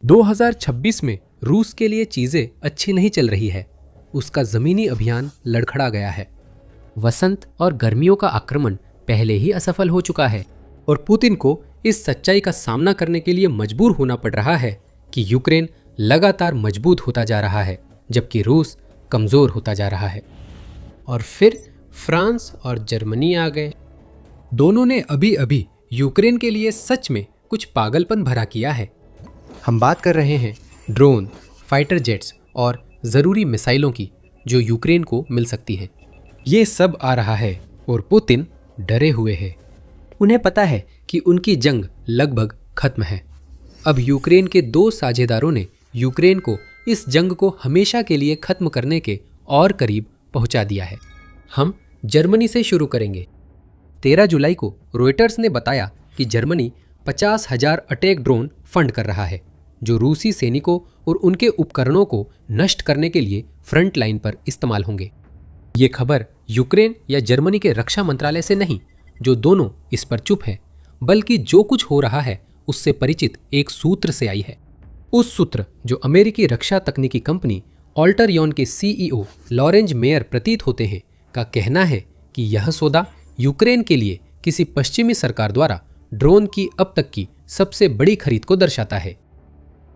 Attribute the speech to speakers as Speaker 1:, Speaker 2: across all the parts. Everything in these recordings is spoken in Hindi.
Speaker 1: 2026 में रूस के लिए चीजें अच्छी नहीं चल रही है। उसका जमीनी अभियान लड़खड़ा गया है।
Speaker 2: वसंत और गर्मियों का आक्रमण पहले ही असफल हो चुका है
Speaker 1: और पुतिन को इस सच्चाई का सामना करने के लिए मजबूर होना पड़ रहा है कि यूक्रेन लगातार मजबूत होता जा रहा है जबकि रूस कमजोर होता जा रहा है। और फिर फ्रांस और जर्मनी आ गए। दोनों ने अभी अभी यूक्रेन के लिए सच में कुछ पागलपन भरा किया है। हम बात कर रहे हैं ड्रोन, फाइटर जेट्स और ज़रूरी मिसाइलों की जो यूक्रेन को मिल सकती हैं। ये सब आ रहा है और पुतिन डरे हुए हैं। उन्हें पता है कि उनकी जंग लगभग खत्म है। अब यूक्रेन के दो साझेदारों ने यूक्रेन को इस जंग को हमेशा के लिए खत्म करने के और करीब पहुंचा दिया है। हम जर्मनी से शुरू करेंगे। 13 जुलाई को रॉयटर्स ने बताया कि जर्मनी 50,000 अटैक ड्रोन फंड कर रहा है जो रूसी सैनिकों और उनके उपकरणों को नष्ट करने के लिए फ्रंट लाइन पर इस्तेमाल होंगे। ये खबर यूक्रेन या जर्मनी के रक्षा मंत्रालय से नहीं, जो दोनों इस पर चुप है, बल्कि जो कुछ हो रहा है उससे परिचित एक सूत्र से आई है। उस सूत्र जो अमेरिकी रक्षा तकनीकी कंपनी ऑल्टरयॉन के सीईओ लॉरेंज मेयर प्रतीत होते हैं का कहना है कि यह सौदा यूक्रेन के लिए किसी पश्चिमी सरकार द्वारा ड्रोन की अब तक की सबसे बड़ी खरीद को दर्शाता है।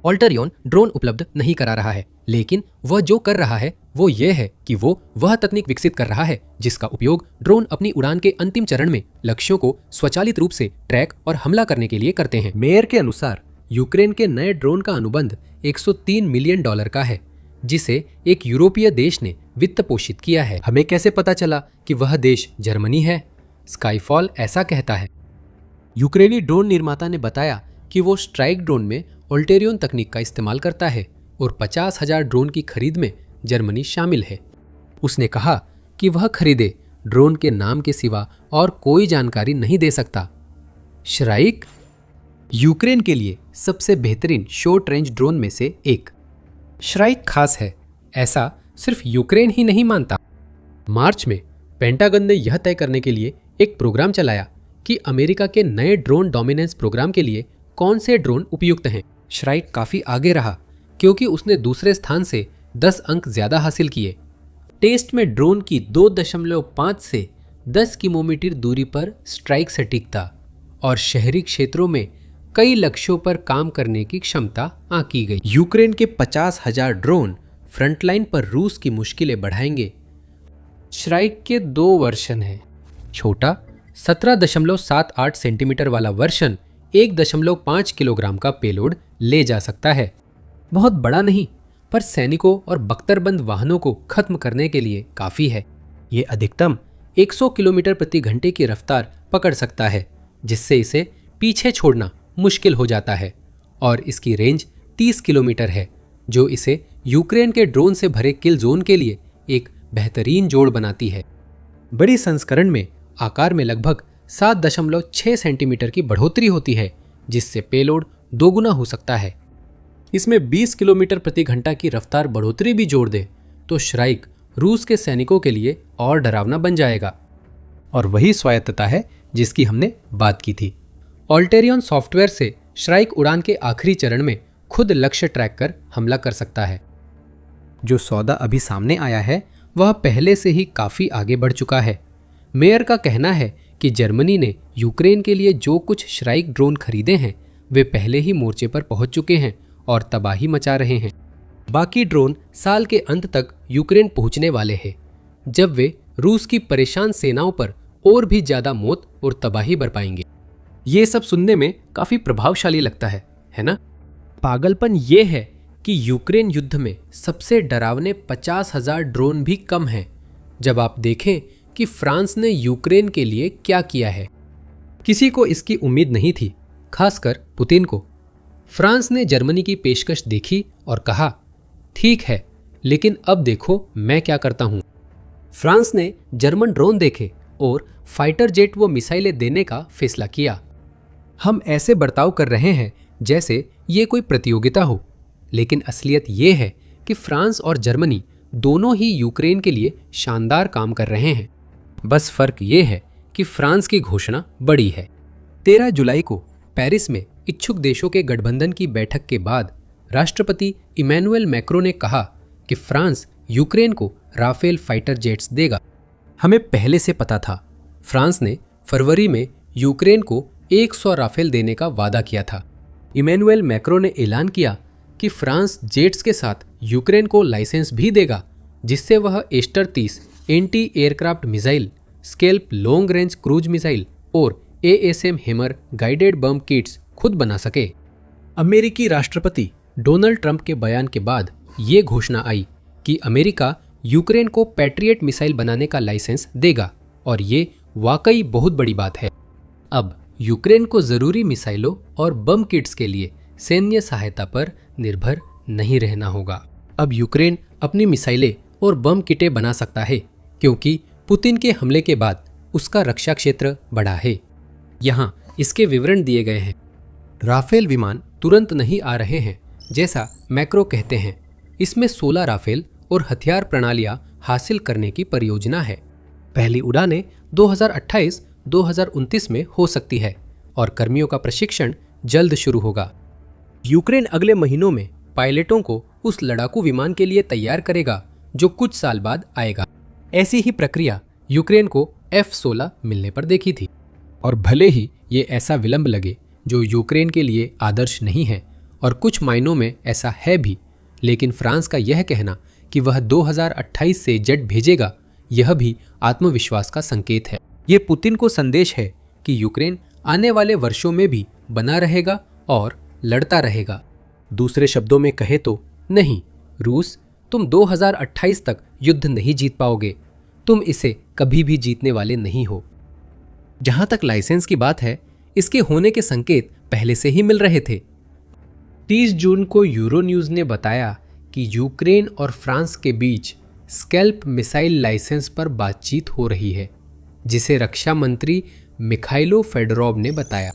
Speaker 1: ऑल्टरयॉन ड्रोन उपलब्ध नहीं करा रहा है, लेकिन वह जो कर रहा है वो ये है कि वह तकनीक विकसित कर रहा है जिसका उपयोग ड्रोन अपनी उड़ान के अंतिम चरण में लक्ष्यों को स्वचालित रूप से ट्रैक और हमला करने के लिए करते हैं। मेयर के अनुसार यूक्रेन के नए ड्रोन का अनुबंध $103 मिलियन का है, जिसे एक यूरोपीय देश ने वित्त पोषित किया है। हमें कैसे पता चला कि वह देश जर्मनी है? स्काईफॉल ऐसा कहता है। यूक्रेनी ड्रोन निर्माता ने बताया कि वो स्ट्राइक ड्रोन में ऑल्टेरियन तकनीक का इस्तेमाल करता है और 50,000 ड्रोन की खरीद में जर्मनी शामिल है। उसने कहा कि वह खरीदे ड्रोन के नाम के सिवा और कोई जानकारी नहीं दे सकता। श्राइक यूक्रेन के लिए सबसे बेहतरीन शॉर्ट रेंज ड्रोन में से एक। श्राइक खास है, ऐसा सिर्फ यूक्रेन ही नहीं मानता। मार्च में पेंटागन ने यह तय करने के लिए एक प्रोग्राम चलाया कि अमेरिका के नए ड्रोन डोमिनेंस प्रोग्राम के लिए कौन से ड्रोन उपयुक्त हैं। श्राइक काफी आगे रहा क्योंकि उसने दूसरे स्थान से 10 अंक ज्यादा हासिल किए। टेस्ट में ड्रोन की 2.5 से 10 किलोमीटर दूरी पर स्ट्राइक सटीक था और शहरी क्षेत्रों में कई लक्ष्यों पर काम करने की क्षमता आंकी गई। यूक्रेन के 50,000 ड्रोन फ्रंटलाइन पर रूस की मुश्किलें बढ़ाएंगे। श्राइक के 2 वर्जन हैं। छोटा 17.78 सेंटीमीटर वाला वर्जन 1.5 किलोग्राम का पेलोड ले जा सकता है। बहुत बड़ा नहीं, पर सैनिकों और बख्तरबंद वाहनों को खत्म करने के लिए काफी है। ये अधिकतम 100 किलोमीटर प्रति घंटे की रफ्तार पकड़ सकता है, जिससे इसे पीछे छोड़ना मुश्किल हो जाता है। और इसकी रेंज 30 किलोमीटर है, जो इसे यूक्रेन के ड्रोन से भरे किल जोन के लिए एक बेहतरीन जोड़ बनाती है। बड़ी संस्करण में आकार में लगभग 7.6 सेंटीमीटर की बढ़ोतरी होती है, जिससे पेलोड दोगुना हो सकता है। इसमें 20 किलोमीटर प्रति घंटा की रफ्तार बढ़ोतरी भी जोड़ दे तो श्राइक रूस के सैनिकों के लिए और डरावना बन जाएगा। और वही स्वायत्तता है जिसकी हमने बात की थी। ऑल्टेरियन सॉफ्टवेयर से श्राइक उड़ान के आखिरी चरण में खुद लक्ष्य ट्रैक कर हमला कर सकता है। जो सौदा अभी सामने आया है वह पहले से ही काफी आगे बढ़ चुका है। मेयर का कहना है कि जर्मनी ने यूक्रेन के लिए जो कुछ श्राइक ड्रोन खरीदे हैं वे पहले ही मोर्चे पर पहुंच चुके हैं और तबाही मचा रहे हैं। बाकी ड्रोन साल के अंत तक यूक्रेन पहुंचने वाले हैं, जब वे रूस की परेशान सेनाओं पर और भी ज्यादा मौत और तबाही बरपाएंगे। ये सब सुनने में काफी प्रभावशाली लगता है ना? पागलपन ये है कि यूक्रेन युद्ध में सबसे डरावने 50,000 ड्रोन भी कम हैं, जब आप देखें कि फ्रांस ने यूक्रेन के लिए क्या किया है। किसी को इसकी उम्मीद नहीं थी, खासकर पुतिन को। फ्रांस ने जर्मनी की पेशकश देखी और कहा, ठीक है, लेकिन अब देखो मैं क्या करता हूं। फ्रांस ने जर्मन ड्रोन देखे और फाइटर जेट व मिसाइलें देने का फैसला किया। हम ऐसे बर्ताव कर रहे हैं जैसे ये कोई प्रतियोगिता हो, लेकिन असलियत ये है कि फ्रांस और जर्मनी दोनों ही यूक्रेन के लिए शानदार काम कर रहे हैं। बस फर्क ये है कि फ्रांस की घोषणा बड़ी है। 13 जुलाई को पेरिस में इच्छुक देशों के गठबंधन की बैठक के बाद राष्ट्रपति इमैनुअल मैक्रों ने कहा कि फ्रांस यूक्रेन को राफेल फाइटर जेट्स देगा। हमें पहले से पता था। फ्रांस ने फरवरी में यूक्रेन को 100 राफेल देने का वादा किया था। इमैनुअल मैक्रों ने ऐलान किया कि फ्रांस जेट्स के साथ यूक्रेन को लाइसेंस भी देगा, जिससे वह Aster 30 anti aircraft missile, SCALP long range cruise missile और ASM Hammer guided bomb kits खुद बना सके। अमेरिकी राष्ट्रपति डोनाल्ड ट्रंप के बयान के बाद ये घोषणा आई कि अमेरिका यूक्रेन को पैट्रियट मिसाइल बनाने का लाइसेंस देगा, और ये वाकई बहुत बड़ी बात है। अब यूक्रेन को जरूरी मिसाइलों और बम किट्स के लिए सैन्य सहायता पर निर्भर नहीं रहना होगा। अब यूक्रेन अपनी मिसाइलें और बम किटें बना सकता है, क्योंकि पुतिन के हमले के बाद उसका रक्षा क्षेत्र बढ़ा है। यहाँ इसके विवरण दिए गए हैं। राफेल विमान तुरंत नहीं आ रहे हैं, जैसा मैक्रो कहते हैं। इसमें 16 राफेल और हथियार प्रणालियां हासिल करने की परियोजना है। पहली उड़ानें 2028-2029 में हो सकती है और कर्मियों का प्रशिक्षण जल्द शुरू होगा। यूक्रेन अगले महीनों में पायलटों को उस लड़ाकू विमान के लिए तैयार करेगा जो कुछ साल बाद आएगा। ऐसी ही प्रक्रिया यूक्रेन को F-16 मिलने पर देखी थी। और भले ही ये ऐसा विलंब लगे जो यूक्रेन के लिए आदर्श नहीं है, और कुछ मायनों में ऐसा है भी, लेकिन फ्रांस का यह कहना कि वह 2028 से जेट भेजेगा, यह भी आत्मविश्वास का संकेत है। ये पुतिन को संदेश है कि यूक्रेन आने वाले वर्षों में भी बना रहेगा और लड़ता रहेगा। दूसरे शब्दों में कहे तो, नहीं रूस, तुम 2028 तक युद्ध नहीं जीत पाओगे। तुम इसे कभी भी जीतने वाले नहीं हो। जहां तक लाइसेंस की बात है, इसके होने के संकेत पहले से ही मिल रहे थे। 30 जून को यूरो न्यूज़ ने बताया कि यूक्रेन और फ्रांस के बीच स्केल्प मिसाइल लाइसेंस पर बातचीत हो रही है, जिसे रक्षा मंत्री मिखाइलो फेडोरोव ने बताया।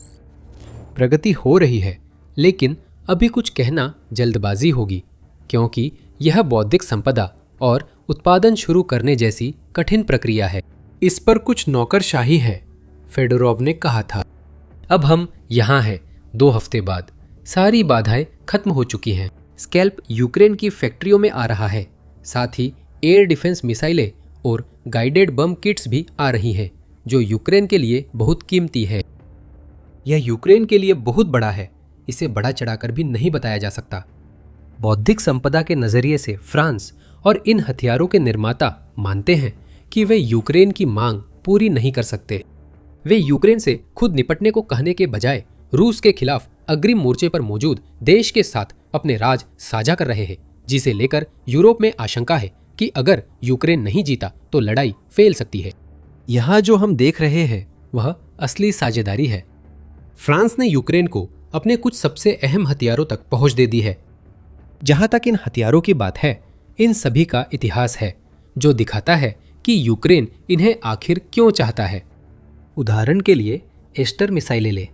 Speaker 1: प्रगति हो रही है, लेकिन अभी कुछ कहना जल्दबाजी होगी, क्योंकि यह बौद्धिक संपदा और उत्पादन शुरू करने जैसी कठिन प्रक्रिया है। इस पर कुछ नौकरशाही है, फेडोरोव ने कहा था। अब हम यहाँ हैं 2 हफ्ते बाद। सारी बाधाएं खत्म हो चुकी हैं। स्केल्प यूक्रेन की फैक्ट्रियों में आ रहा है। साथ ही एयर डिफेंस मिसाइलें और गाइडेड बम किट्स भी आ रही हैं, जो यूक्रेन के लिए बहुत कीमती है। यह यूक्रेन के लिए बहुत बड़ा है। इसे बड़ा चढ़ाकर भी नहीं बताया जा सकता। बौद्धिक संपदा के नजरिए से फ्रांस और इन हथियारों के निर्माता मानते हैं कि वे यूक्रेन की मांग पूरी नहीं कर सकते। वे यूक्रेन से खुद निपटने को कहने के बजाय रूस के खिलाफ अग्रिम मोर्चे पर मौजूद देश के साथ अपने राज साझा कर रहे हैं, जिसे लेकर यूरोप में आशंका है कि अगर यूक्रेन नहीं जीता तो लड़ाई फैल सकती है। यहाँ जो हम देख रहे हैं वह असली साझेदारी है। फ्रांस ने यूक्रेन को अपने कुछ सबसे अहम हथियारों तक पहुंच दे दी है। जहां तक इन हथियारों की बात है, इन सभी का इतिहास है जो दिखाता है कि यूक्रेन इन्हें आखिर क्यों चाहता है। उदाहरण के लिए एस्टर मिसाइलें ले।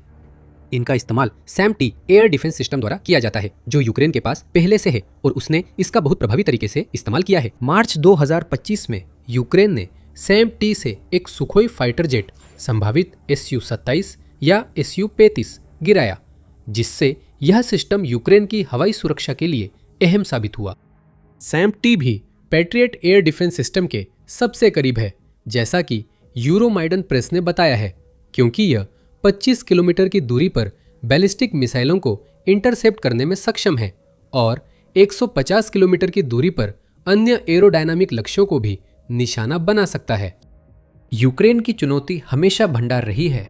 Speaker 1: इनका इस्तेमाल SAM-T एयर डिफेंस सिस्टम द्वारा किया जाता है, जो यूक्रेन के पास पहले से है और उसने इसका बहुत प्रभावी तरीके से इस्तेमाल किया है। मार्च 2025 में यूक्रेन ने SAM-T से एक सुखोई फाइटर जेट, संभावित Su-27 या Su-35 गिराया, जिससे यह सिस्टम यूक्रेन की हवाई सुरक्षा के लिए अहम साबित हुआ। SAM-T भी पैट्रियट एयर डिफेंस सिस्टम के सबसे करीब है, जैसा कि यूरोमाइडन प्रेस ने बताया है, क्योंकि यह 25 किलोमीटर की दूरी पर बैलिस्टिक मिसाइलों को इंटरसेप्ट करने में सक्षम है और 150 किलोमीटर की दूरी पर अन्य एरोडायनामिक लक्ष्यों को भी निशाना बना सकता है। यूक्रेन की चुनौती हमेशा भंडार रही है।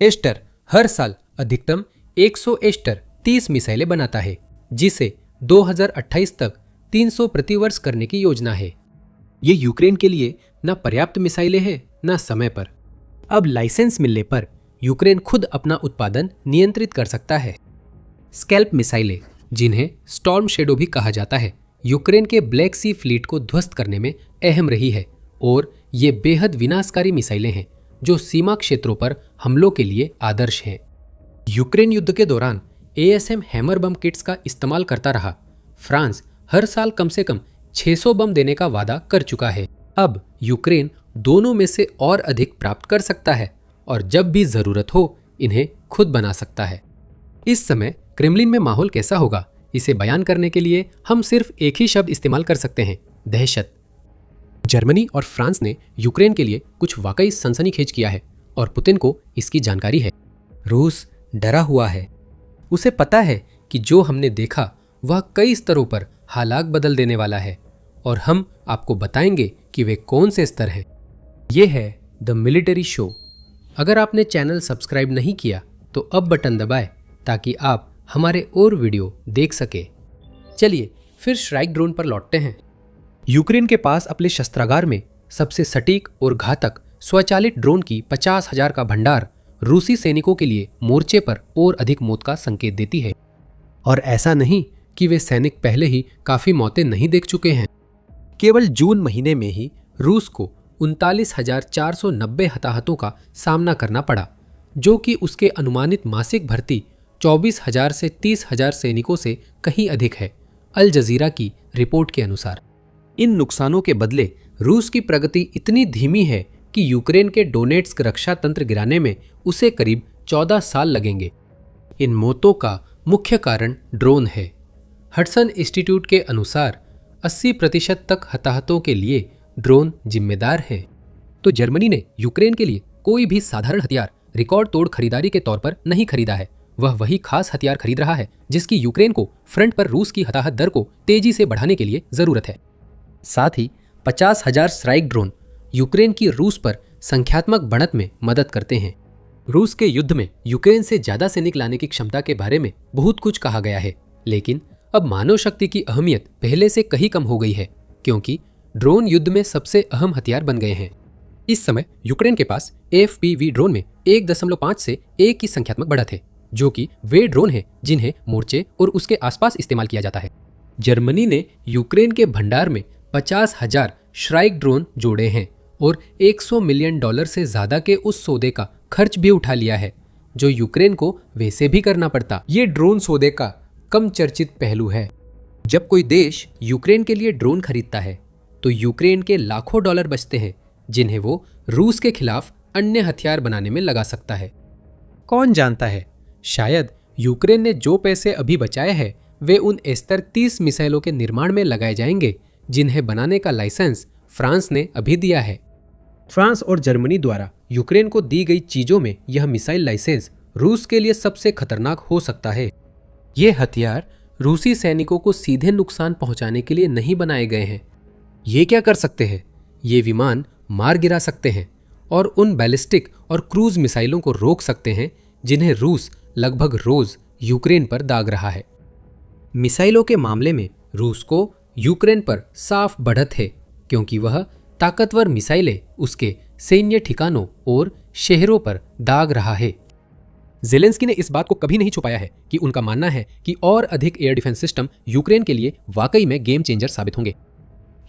Speaker 1: एस्टर हर साल अधिकतम 100 एस्टर 30 मिसाइलें बनाता है, जिसे 2028 तक 300 प्रतिवर्ष करने की योजना है। ये यूक्रेन के लिए न पर्याप्त मिसाइलें हैं न समय पर। अब लाइसेंस मिलने पर यूक्रेन खुद अपना उत्पादन नियंत्रित कर सकता है। स्केल्प मिसाइलें, जिन्हें स्टॉर्म शेडो भी कहा जाता है, यूक्रेन के ब्लैक सी फ्लीट को ध्वस्त करने में अहम रही है और ये बेहद विनाशकारी मिसाइलें हैं जो सीमा क्षेत्रों पर हमलों के लिए आदर्श हैं। यूक्रेन युद्ध के दौरान ASM हैमर बम किट्स का इस्तेमाल करता रहा। फ्रांस हर साल कम से कम 600 बम देने का वादा कर चुका है। अब यूक्रेन दोनों में से और अधिक प्राप्त कर सकता है और जब भी जरूरत हो इन्हें खुद बना सकता है। इस समय क्रेमलिन में माहौल कैसा होगा, इसे बयान करने के लिए हम सिर्फ एक ही शब्द इस्तेमाल कर सकते हैं, दहशत। जर्मनी और फ्रांस ने यूक्रेन के लिए कुछ वाकई सनसनीखेज किया है और पुतिन को इसकी जानकारी है। रूस डरा हुआ है। उसे पता है कि जो हमने देखा वह कई स्तरों पर हालात बदल देने वाला है और हम आपको बताएंगे कि वे कौन से स्तर हैं। ये है द मिलिट्री शो। अगर आपने चैनल सब्सक्राइब नहीं किया तो अब बटन दबाएं ताकि आप हमारे और वीडियो देख सके। चलिए फिर श्राइक ड्रोन पर लौटते हैं। यूक्रेन के पास अपने शस्त्रागार में सबसे सटीक और घातक स्वचालित ड्रोन की 50,000 का भंडार रूसी सैनिकों के लिए मोर्चे पर और अधिक मौत का संकेत देती है। और ऐसा नहीं कि वे सैनिक पहले ही काफी मौतें नहीं देख चुके हैं। केवल जून महीने में ही रूस को 39,490 हताहतों का सामना करना पड़ा, जो कि उसके अनुमानित मासिक भर्ती 24,000 से 30,000 सैनिकों से कहीं अधिक है, अल जजीरा की रिपोर्ट के अनुसार। इन नुकसानों के बदले रूस की प्रगति इतनी धीमी है कि यूक्रेन के डोनेट्स्क रक्षा तंत्र गिराने में उसे करीब 14 साल लगेंगे। इन मौतों का मुख्य कारण ड्रोन है। हडसन इंस्टीट्यूट के अनुसार 80% तक हताहतों के लिए ड्रोन जिम्मेदार है। तो जर्मनी ने यूक्रेन के लिए कोई भी साधारण हथियार रिकॉर्ड तोड़ खरीदारी के तौर पर नहीं खरीदा है। वह वही खास हथियार खरीद रहा है जिसकी यूक्रेन को फ्रंट पर रूस की हताहत दर को तेजी से बढ़ाने के लिए जरूरत है। साथ ही 50,000 स्ट्राइक ड्रोन यूक्रेन की रूस पर संख्यात्मक बढ़त में मदद करते हैं। रूस के युद्ध में यूक्रेन से ज्यादा सैनिक लाने की क्षमता के बारे में बहुत कुछ कहा गया है, लेकिन अब मानव शक्ति की अहमियत पहले से कहीं कम हो गई है, क्योंकि ड्रोन युद्ध में सबसे अहम हथियार बन गए हैं। इस समय यूक्रेन के पास FPV ड्रोन में 1.5 से 1 की संख्यात्मक बढ़त है, जो कि वे ड्रोन हैं जिन्हें मोर्चे और उसके आसपास इस्तेमाल किया जाता है। जर्मनी ने यूक्रेन के भंडार में 50,000 श्राइक ड्रोन जोड़े हैं और $100 मिलियन से ज्यादा के उस सौदे का खर्च भी उठा लिया है, जो यूक्रेन को वैसे भी करना पड़ता। ये ड्रोन सौदे का कम चर्चित पहलू है। जब कोई देश यूक्रेन के लिए ड्रोन खरीदता है तो यूक्रेन के लाखों डॉलर बचते हैं, जिन्हें वो रूस के खिलाफ अन्य हथियार बनाने में लगा सकता है। कौन जानता है, शायद यूक्रेन ने जो पैसे अभी बचाए हैं वे उन S-30 मिसाइलों के निर्माण में लगाए जाएंगे, जिन्हें बनाने का लाइसेंस फ्रांस ने अभी दिया है। फ्रांस और जर्मनी द्वारा यूक्रेन को दी गई चीजों में यह मिसाइल लाइसेंस रूस के लिए सबसे खतरनाक हो सकता है। ये हथियार रूसी सैनिकों को सीधे नुकसान पहुंचाने के लिए नहीं बनाए गए हैं। ये क्या कर सकते हैं? ये विमान मार गिरा सकते हैं और उन बैलिस्टिक और क्रूज मिसाइलों को रोक सकते हैं जिन्हें रूस लगभग रोज यूक्रेन पर दाग रहा है। मिसाइलों के मामले में रूस को यूक्रेन पर साफ बढ़त है, क्योंकि वह ताकतवर मिसाइलें उसके सैन्य ठिकानों और शहरों पर दाग रहा है। ज़ेलेंस्की ने इस बात को कभी नहीं छुपाया है कि उनका मानना है कि और अधिक एयर डिफेंस सिस्टम यूक्रेन के लिए वाकई में गेम चेंजर साबित होंगे।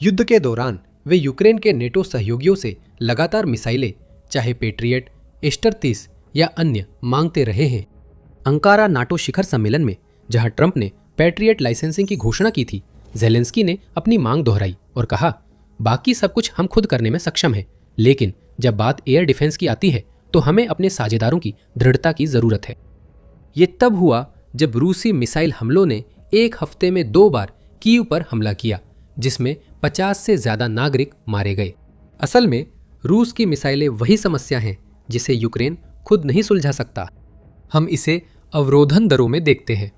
Speaker 1: युद्ध के दौरान वे यूक्रेन के नेटो सहयोगियों से लगातार मिसाइलें, चाहे पेट्रियट, S-30 या अन्य, मांगते रहे हैं। अंकारा नाटो शिखर सम्मेलन में, जहां ट्रंप ने पैट्रियट लाइसेंसिंग की घोषणा की थी, ज़ेलेंस्की ने अपनी मांग दोहराई और कहा, बाकी सब कुछ हम खुद करने में सक्षम हैं, लेकिन जब बात एयर डिफेंस की आती है तो हमें अपने साझेदारों की दृढ़ता की जरूरत है। ये तब हुआ जब रूसी मिसाइल हमलों ने एक हफ्ते में 2 बार कीव पर हमला किया, जिसमें 50 से ज्यादा नागरिक मारे गए। असल में रूस की मिसाइलें वही समस्या हैं जिसे यूक्रेन खुद नहीं सुलझा सकता। हम इसे अवरोधन दरों में देखते हैं।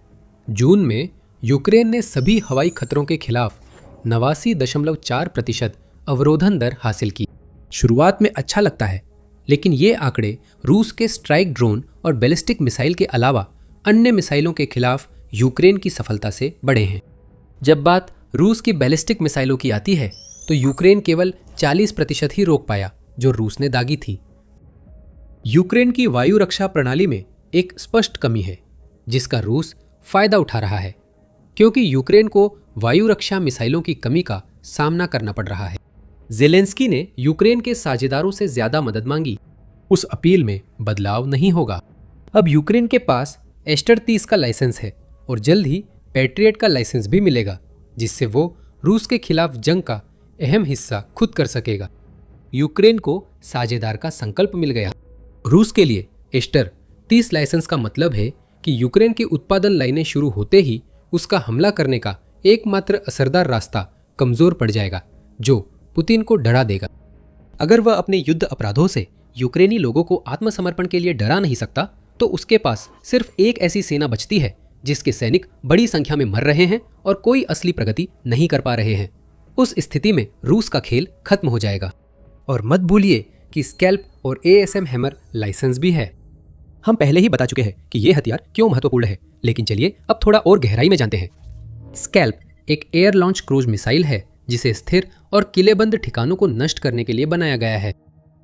Speaker 1: जून में यूक्रेन ने सभी हवाई खतरों के खिलाफ 89.4% अवरोधन दर हासिल की। शुरुआत में अच्छा लगता है, लेकिन ये आंकड़े रूस के स्ट्राइक ड्रोन और बैलिस्टिक मिसाइल के अलावा अन्य मिसाइलों के खिलाफ यूक्रेन की सफलता से बड़े हैं। जब बात रूस की बैलिस्टिक मिसाइलों की आती है तो यूक्रेन केवल 40% ही रोक पाया जो रूस ने दागी थी। यूक्रेन की वायु रक्षा प्रणाली में एक स्पष्ट कमी है जिसका रूस फायदा उठा रहा है, क्योंकि यूक्रेन को वायु रक्षा मिसाइलों की कमी का सामना करना पड़ रहा है। ज़ेलेंस्की ने यूक्रेन के साझेदारों से ज्यादा मदद मांगी। उस अपील में बदलाव नहीं होगा। अब यूक्रेन के पास S-30 का लाइसेंस है और जल्द ही पैट्रियट का लाइसेंस भी मिलेगा, जिससे वो रूस के खिलाफ जंग का अहम हिस्सा खुद कर सकेगा। यूक्रेन को साझेदार का संकल्प मिल गया। रूस के लिए S-30 लाइसेंस का मतलब है कि यूक्रेन की उत्पादन लाइनें शुरू होते ही उसका हमला करने का एकमात्र असरदार रास्ता कमजोर पड़ जाएगा, जो पुतिन को डरा देगा। अगर वह अपने युद्ध अपराधों से यूक्रेनी लोगों को आत्मसमर्पण के लिए डरा नहीं सकता, तो उसके पास सिर्फ एक ऐसी सेना बचती है जिसके सैनिक बड़ी संख्या में मर रहे हैं और कोई असली प्रगति नहीं कर पा रहे हैं। उस स्थिति में रूस का खेल खत्म हो जाएगा। और मत भूलिए कि स्कैल्प और ASM हैमर लाइसेंस भी है। हम पहले ही बता चुके हैं कि ये हथियार क्यों महत्वपूर्ण है, लेकिन चलिए अब थोड़ा और गहराई में जानते हैं। स्कैल्प एक एयर लॉन्च क्रूज मिसाइल है जिसे स्थिर और किलेबंद ठिकानों को नष्ट करने के लिए बनाया गया है।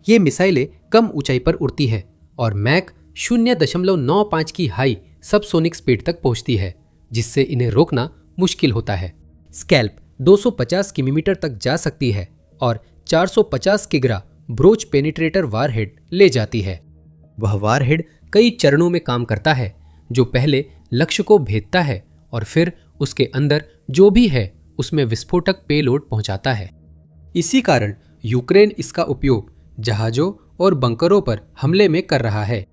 Speaker 1: ये मिसाइलें कम ऊंचाई पर उड़ती है और मैक 0.95 की हाई सबसोनिक स्पीड तक पहुंचती है, जिससे इन्हें रोकना मुश्किल होता है। स्कैल्प 250 किलोमीटर तक जा सकती है और 450 किग्रा ब्रोच पेनिट्रेटर वारहेड ले जाती है। वह वारहेड कई चरणों में काम करता है, जो पहले लक्ष्य को भेदता है और फिर उसके अंदर जो भी है उसमें विस्फोटक पेलोड पहुंचाता है। इसी कारण यूक्रेन इसका उपयोग जहाजों और बंकरों पर हमले में कर रहा है।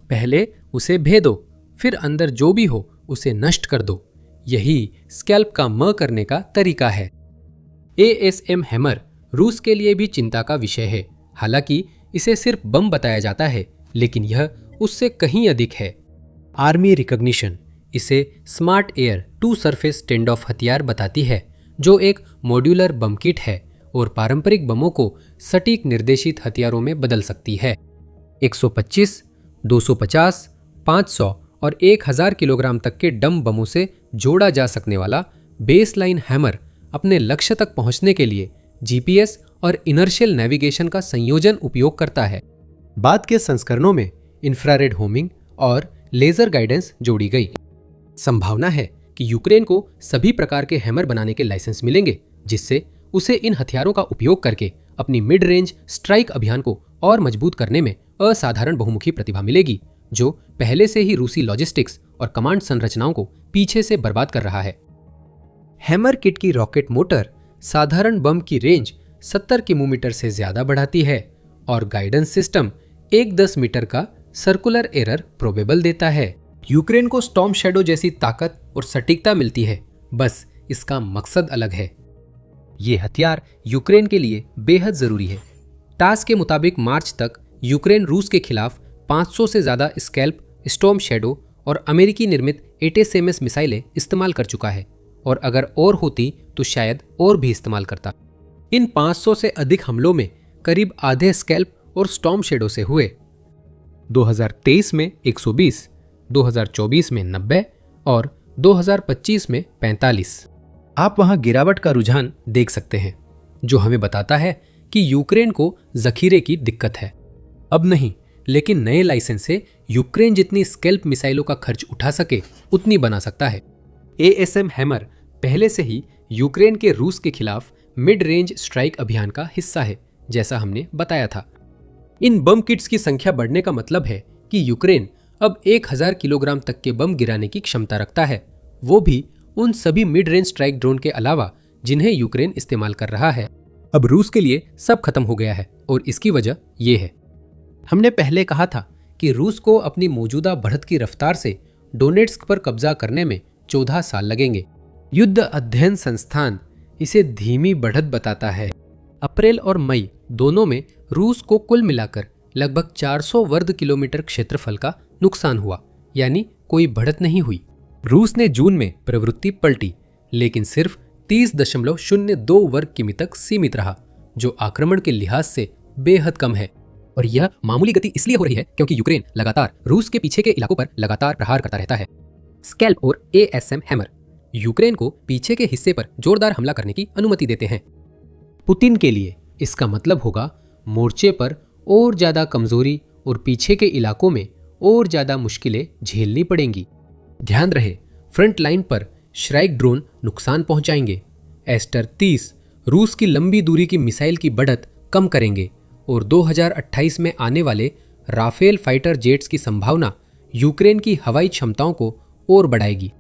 Speaker 1: पहले उसे भेदो, फिर अंदर जो भी हो उसे नष्ट कर दो। यही स्कैल्प का म करने का तरीका है। ASM हैमर रूस के लिए भी चिंता का विषय है। हालांकि इसे सिर्फ बम बताया जाता है, लेकिन यह उससे कहीं अधिक है। आर्मी रिकॉग्निशन इसे smart air to surface stand off हथियार बताती है, जो एक मॉड्यूलर बम किट है और पारंपरिक बमों को सटीक निर्देशित हथियारों में बदल सकती है। 125, 250, 500 और 1000 किलोग्राम तक के डम बमों से जोड़ा जा सकने वाला बेसलाइन हैमर अपने लक्ष्य तक पहुंचने के लिए GPS और इनर्शियल नेविगेशन का संयोजन उपयोग करता है। बाद के संस्करणों में इंफ्रारेड होमिंग और लेजर गाइडेंस जोड़ी गई। संभावना है कि यूक्रेन को सभी प्रकार के हैमर बनाने के लाइसेंस मिलेंगे, जिससे उसे इन हथियारों का उपयोग करके अपनी मिड रेंज स्ट्राइक अभियान को और मजबूत करने में असाधारण बहुमुखी प्रतिभा मिलेगी, जो पहले से ही रूसी लॉजिस्टिक्स और कमांड संरचनाओं को पीछे से बर्बाद कर रहा है। हैमर किट की रॉकेट मोटर साधारण बम की रेंज 70 किलोमीटर से ज्यादा बढ़ाती है और गाइडेंस सिस्टम 1/10 मीटर का सर्कुलर एरर प्रोबेबल देता है। यूक्रेन को स्टॉर्म शैडो जैसी ताकत और सटीकता मिलती है, बस इसका मकसद अलग है। ये हथियार यूक्रेन के लिए बेहद जरूरी है। टास के मुताबिक मार्च तक यूक्रेन रूस के खिलाफ 500 से ज्यादा स्कैल्प, स्टॉर्म शैडो और अमेरिकी निर्मित ATACMS मिसाइलें इस्तेमाल कर चुका है, और अगर और होती तो शायद और भी इस्तेमाल करता। इन 500 से अधिक हमलों में करीब आधे स्कैल्प और स्टॉर्म शैडो से हुए। 2023 में 120, 2024 में 90 और 2025 में 45। आप वहां गिरावट का रुझान देख सकते हैं, जो हमें बताता है कि यूक्रेन को जखीरे की दिक्कत है। अब नहीं, लेकिन नए लाइसेंस से यूक्रेन जितनी स्कैल्प मिसाइलों का खर्च उठा सके उतनी बना सकता है। ASM हैमर पहले से ही यूक्रेन के रूस के खिलाफ मिड रेंज स्ट्राइक अभियान का हिस्सा है, जैसा हमने बताया था। इन बम किट्स की संख्या बढ़ने का मतलब है कि यूक्रेन अब 1000 किलोग्राम तक के बम गिराने की क्षमता रखता है, वो भी उन सभी मिड रेंज स्ट्राइक ड्रोन के अलावा जिन्हें यूक्रेन इस्तेमाल कर रहा है। अब रूस के लिए सब खत्म हो गया है और इसकी वजह ये है। हमने पहले कहा था कि रूस को अपनी मौजूदा बढ़त की रफ्तार से डोनेट्स्क पर कब्जा करने में 14 साल लगेंगे। युद्ध अध्ययन संस्थान इसे धीमी बढ़त बताता है। अप्रैल और मई दोनों में रूस को कुल मिलाकर लगभग 400 वर्ग किलोमीटर क्षेत्रफल का नुकसान हुआ, यानी कोई बढ़त नहीं हुई। रूस ने जून में प्रवृत्ति पलटी, लेकिन सिर्फ 30.02 वर्ग किमी तक सीमित रहा, जो आक्रमण के लिहाज से बेहद कम है। और यह मामूली गति इसलिए हो रही है क्योंकि यूक्रेन लगातार रूस के पीछे के इलाकों पर लगातार प्रहार करता रहता है। स्कैल्प और ASM हैमर यूक्रेन को पीछे के हिस्से पर जोरदार हमला करने की अनुमति देते हैं। पुतिन के लिए इसका मतलब होगा मोर्चे पर और ज्यादा कमजोरी और पीछे के इलाकों में और ज्यादा मुश्किलें झेलनी पड़ेंगी। ध्यान रहे, फ्रंट लाइन पर श्राइक ड्रोन नुकसान पहुंचाएंगे। एस्टर 30 रूस की लंबी दूरी की मिसाइल की बढ़त कम करेंगे और 2028 में आने वाले राफेल फाइटर जेट्स की संभावना यूक्रेन की हवाई क्षमताओं को और बढ़ाएगी।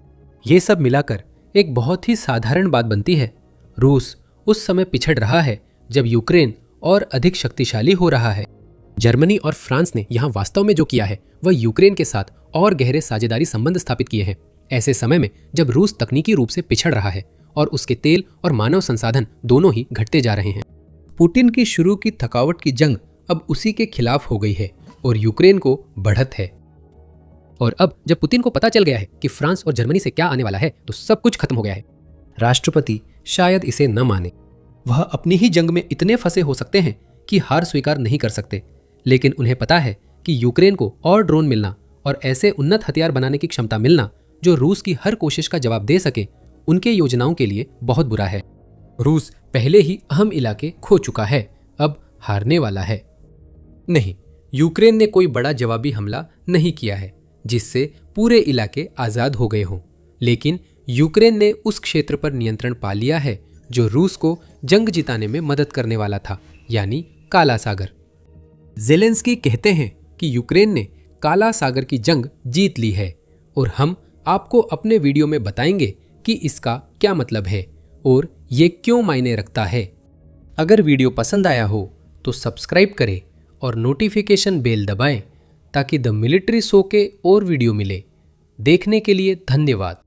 Speaker 1: ये सब मिलाकर एक बहुत ही साधारण बात बनती है। रूस उस समय पिछड़ रहा है जब यूक्रेन और अधिक शक्तिशाली हो रहा है। जर्मनी और फ्रांस ने यहाँ वास्तव में जो किया है वह यूक्रेन के साथ और गहरे साझेदारी संबंध स्थापित किए हैं। ऐसे समय में जब रूस तकनीकी रूप से पिछड़ रहा है और उसके तेल और मानव संसाधन दोनों ही घटते जा रहे हैं। पुतिन की शुरू की थकावट की जंग अब उसी के खिलाफ हो गई है और यूक्रेन को बढ़त है। और अब जब पुतिन को पता चल गया है कि फ्रांस और जर्मनी से क्या आने वाला है तो सब कुछ खत्म हो गया है। राष्ट्रपति शायद इसे न माने, वह अपनी ही जंग में इतने फंसे हो सकते हैं कि हार स्वीकार नहीं कर सकते, लेकिन उन्हें पता है कि यूक्रेन को और ड्रोन मिलना और ऐसे उन्नत हथियार बनाने की क्षमता मिलना जो रूस की हर कोशिश का जवाब दे सके, उनके योजनाओं के लिए बहुत बुरा है। रूस पहले ही अहम इलाके खो चुका है, अब हारने वाला है। नहीं, यूक्रेन ने कोई बड़ा जवाबी हमला नहीं किया है जिससे पूरे इलाके आजाद हो गए हों, लेकिन यूक्रेन ने उस क्षेत्र पर नियंत्रण पा लिया है जो रूस को जंग जिताने में मदद करने वाला था, यानी काला सागर। ज़ेलेंस्की कहते हैं कि यूक्रेन ने काला सागर की जंग जीत ली है और हम आपको अपने वीडियो में बताएंगे कि इसका क्या मतलब है और ये क्यों मायने रखता है। अगर वीडियो पसंद आया हो तो सब्सक्राइब करें और नोटिफिकेशन बेल दबाएं ताकि द मिलिट्री शो के और वीडियो मिले। देखने के लिए धन्यवाद।